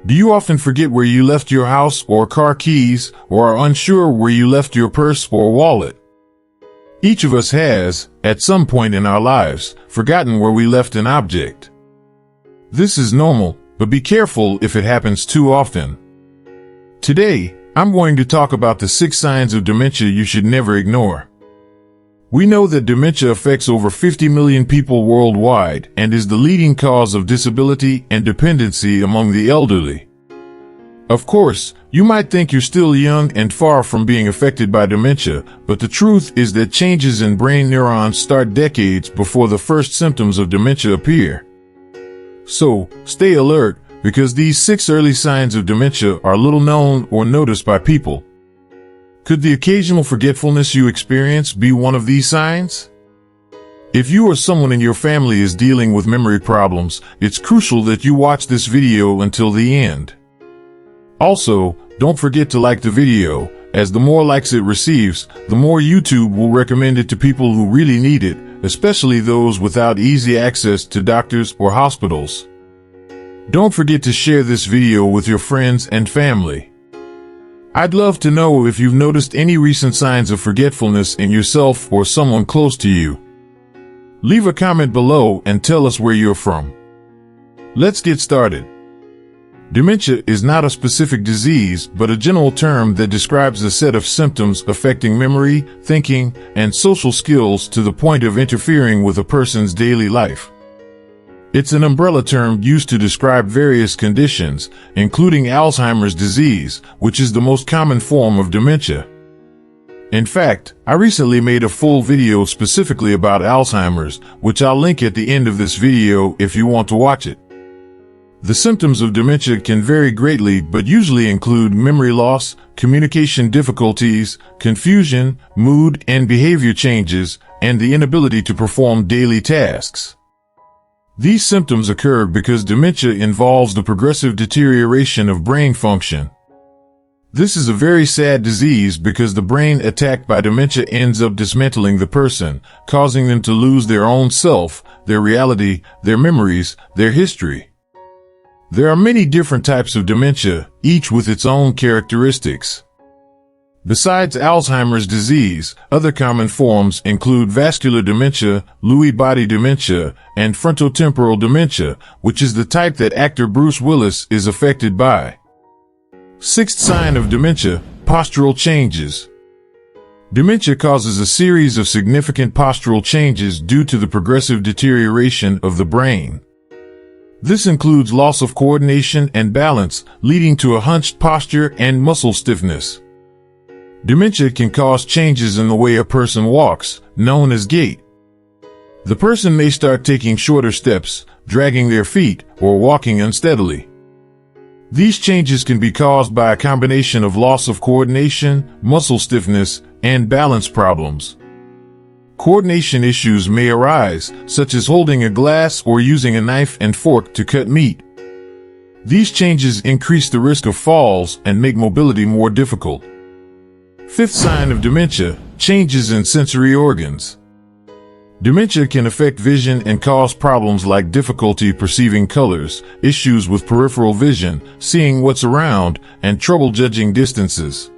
Do you often forget where you left your house or car keys, or are unsure where you left your purse or wallet? Each of us has, at some point in our lives, forgotten where we left an object. This is normal, but be careful if it happens too often. Today, I'm going to talk about the 6 signs of dementia you should never ignore. We know that dementia affects over 50 million people worldwide and is the leading cause of disability and dependency among the elderly. Of course, you might think you're still young and far from being affected by dementia, but the truth is that changes in brain neurons start decades before the first symptoms of dementia appear. So, stay alert, because these 6 early signs of dementia are little known or noticed by people. Could the occasional forgetfulness you experience be one of these signs? If you or someone in your family is dealing with memory problems, it's crucial that you watch this video until the end. Also, don't forget to like the video, as the more likes it receives, the more YouTube will recommend it to people who really need it, especially those without easy access to doctors or hospitals. Don't forget to share this video with your friends and family. I'd love to know if you've noticed any recent signs of forgetfulness in yourself or someone close to you. Leave a comment below and tell us where you're from. Let's get started. Dementia is not a specific disease, but a general term that describes a set of symptoms affecting memory, thinking, and social skills to the point of interfering with a person's daily life. It's an umbrella term used to describe various conditions, including Alzheimer's disease, which is the most common form of dementia. In fact, I recently made a full video specifically about Alzheimer's, which I'll link at the end of this video if you want to watch it. The symptoms of dementia can vary greatly, but usually include memory loss, communication difficulties, confusion, mood and behavior changes, and the inability to perform daily tasks. These symptoms occur because dementia involves the progressive deterioration of brain function. This is a very sad disease because the brain attacked by dementia ends up dismantling the person, causing them to lose their own self, their reality, their memories, their history. There are many different types of dementia, each with its own characteristics. Besides Alzheimer's disease, other common forms include vascular dementia, Lewy body dementia, and frontotemporal dementia, which is the type that actor Bruce Willis is affected by. 6th sign of dementia, postural changes. Dementia causes a series of significant postural changes due to the progressive deterioration of the brain. This includes loss of coordination and balance, leading to a hunched posture and muscle stiffness. Dementia can cause changes in the way a person walks, known as gait. The person may start taking shorter steps, dragging their feet, or walking unsteadily. These changes can be caused by a combination of loss of coordination, muscle stiffness, and balance problems. Coordination issues may arise, such as holding a glass or using a knife and fork to cut meat. These changes increase the risk of falls and make mobility more difficult. 5th sign of dementia, changes in sensory organs. Dementia can affect vision and cause problems like difficulty perceiving colors, issues with peripheral vision, seeing what's around, and trouble judging distances.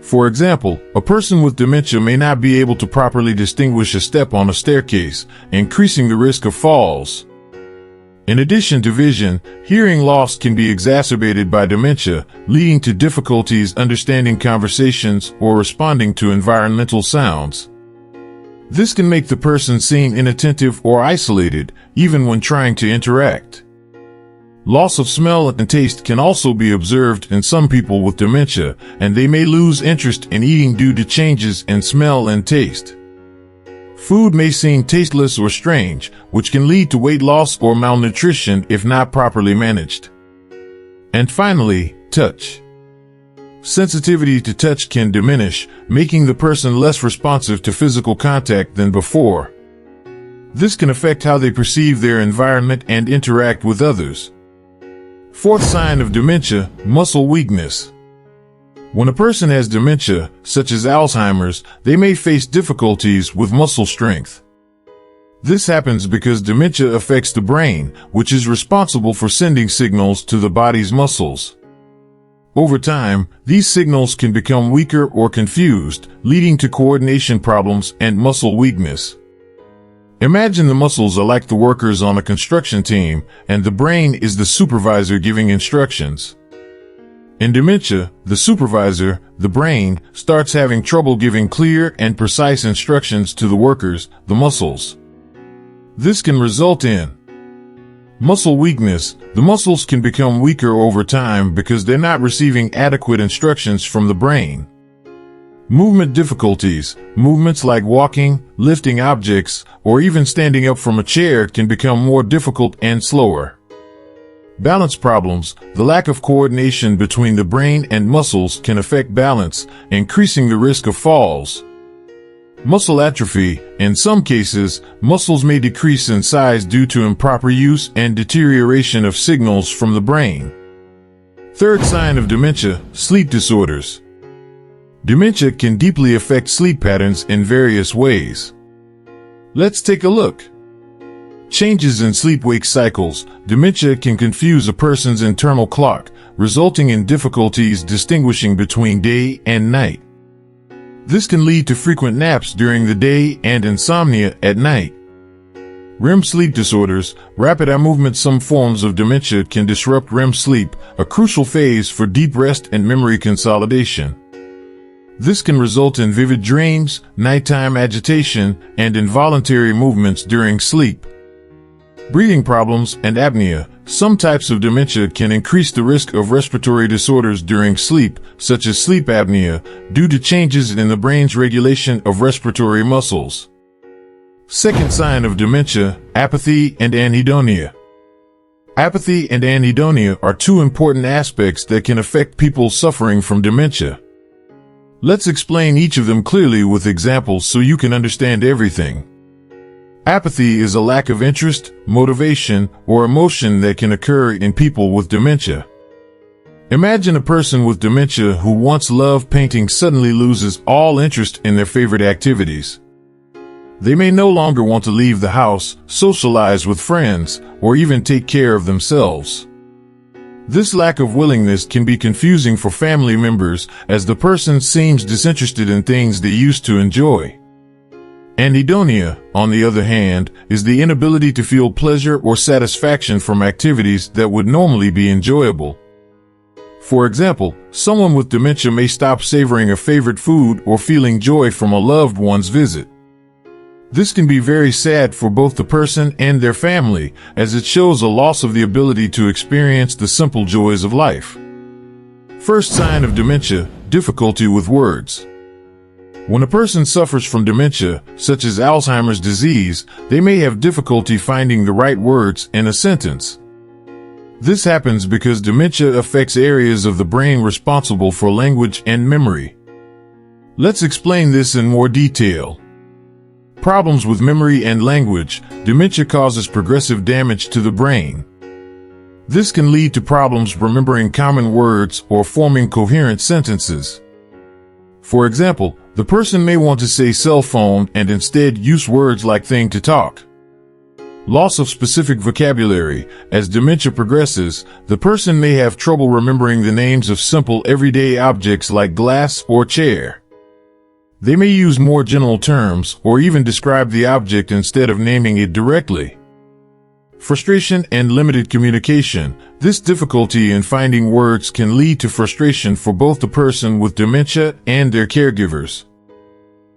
For example, a person with dementia may not be able to properly distinguish a step on a staircase, increasing the risk of falls. In addition to vision, hearing loss can be exacerbated by dementia, leading to difficulties understanding conversations or responding to environmental sounds. This can make the person seem inattentive or isolated, even when trying to interact. Loss of smell and taste can also be observed in some people with dementia, and they may lose interest in eating due to changes in smell and taste. Food may seem tasteless or strange, which can lead to weight loss or malnutrition if not properly managed. And finally, touch. Sensitivity to touch can diminish, making the person less responsive to physical contact than before. This can affect how they perceive their environment and interact with others. 4th sign of dementia, muscle weakness. When a person has dementia, such as Alzheimer's, they may face difficulties with muscle strength. This happens because dementia affects the brain, which is responsible for sending signals to the body's muscles. Over time, these signals can become weaker or confused, leading to coordination problems and muscle weakness. Imagine the muscles are like the workers on a construction team, and the brain is the supervisor giving instructions. In dementia, the supervisor, the brain, starts having trouble giving clear and precise instructions to the workers, the muscles. This can result in muscle weakness. The muscles can become weaker over time because they're not receiving adequate instructions from the brain. Movement difficulties. Movements like walking, lifting objects, or even standing up from a chair can become more difficult and slower. Balance problems. The lack of coordination between the brain and muscles can affect balance, increasing the risk of falls. Muscle atrophy. In some cases, muscles may decrease in size due to improper use and deterioration of signals from the brain. Third sign of dementia, sleep disorders. Dementia can deeply affect sleep patterns in various ways. Let's take a look. Changes in sleep-wake cycles. Dementia can confuse a person's internal clock, resulting in difficulties distinguishing between day and night. This can lead to frequent naps during the day and insomnia at night. REM sleep disorders. Rapid eye movement. Some forms of dementia can disrupt REM sleep, a crucial phase for deep rest and memory consolidation. This can result in vivid dreams, nighttime agitation, and involuntary movements during sleep. Breathing problems and apnea. Some types of dementia can increase the risk of respiratory disorders during sleep, such as sleep apnea, due to changes in the brain's regulation of respiratory muscles. Second sign of dementia, apathy and anhedonia. Apathy and anhedonia are two important aspects that can affect people suffering from dementia. Let's explain each of them clearly with examples so you can understand everything. Apathy is a lack of interest, motivation, or emotion that can occur in people with dementia. Imagine a person with dementia who once loved painting suddenly loses all interest in their favorite activities. They may no longer want to leave the house, socialize with friends, or even take care of themselves. This lack of willingness can be confusing for family members, as the person seems disinterested in things they used to enjoy. Anhedonia, on the other hand, is the inability to feel pleasure or satisfaction from activities that would normally be enjoyable. For example, someone with dementia may stop savoring a favorite food or feeling joy from a loved one's visit. This can be very sad for both the person and their family, as it shows a loss of the ability to experience the simple joys of life. First sign of dementia, difficulty with words. When a person suffers from dementia, such as Alzheimer's disease, they may have difficulty finding the right words in a sentence. This happens because dementia affects areas of the brain responsible for language and memory. Let's explain this in more detail. Problems with memory and language. Dementia causes progressive damage to the brain. This can lead to problems remembering common words or forming coherent sentences. For example, the person may want to say cell phone and instead use words like thing to talk. Loss of specific vocabulary. As dementia progresses, the person may have trouble remembering the names of simple everyday objects like glass or chair. They may use more general terms or even describe the object instead of naming it directly. Frustration and limited communication. This difficulty in finding words can lead to frustration for both the person with dementia and their caregivers.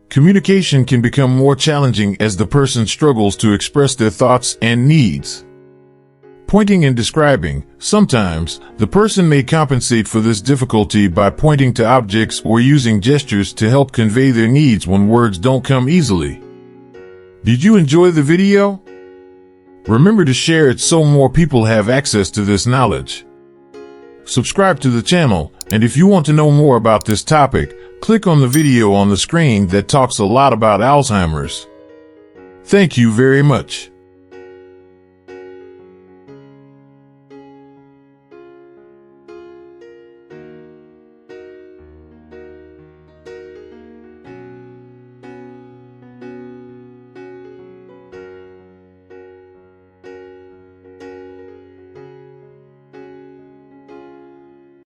Communication can become more challenging as the person struggles to express their thoughts and needs. Pointing and describing. Sometimes, the person may compensate for this difficulty by pointing to objects or using gestures to help convey their needs when words don't come easily. Did you enjoy the video? Remember to share it so more people have access to this knowledge. Subscribe to the channel, and if you want to know more about this topic, click on the video on the screen that talks a lot about Alzheimer's. Thank you very much.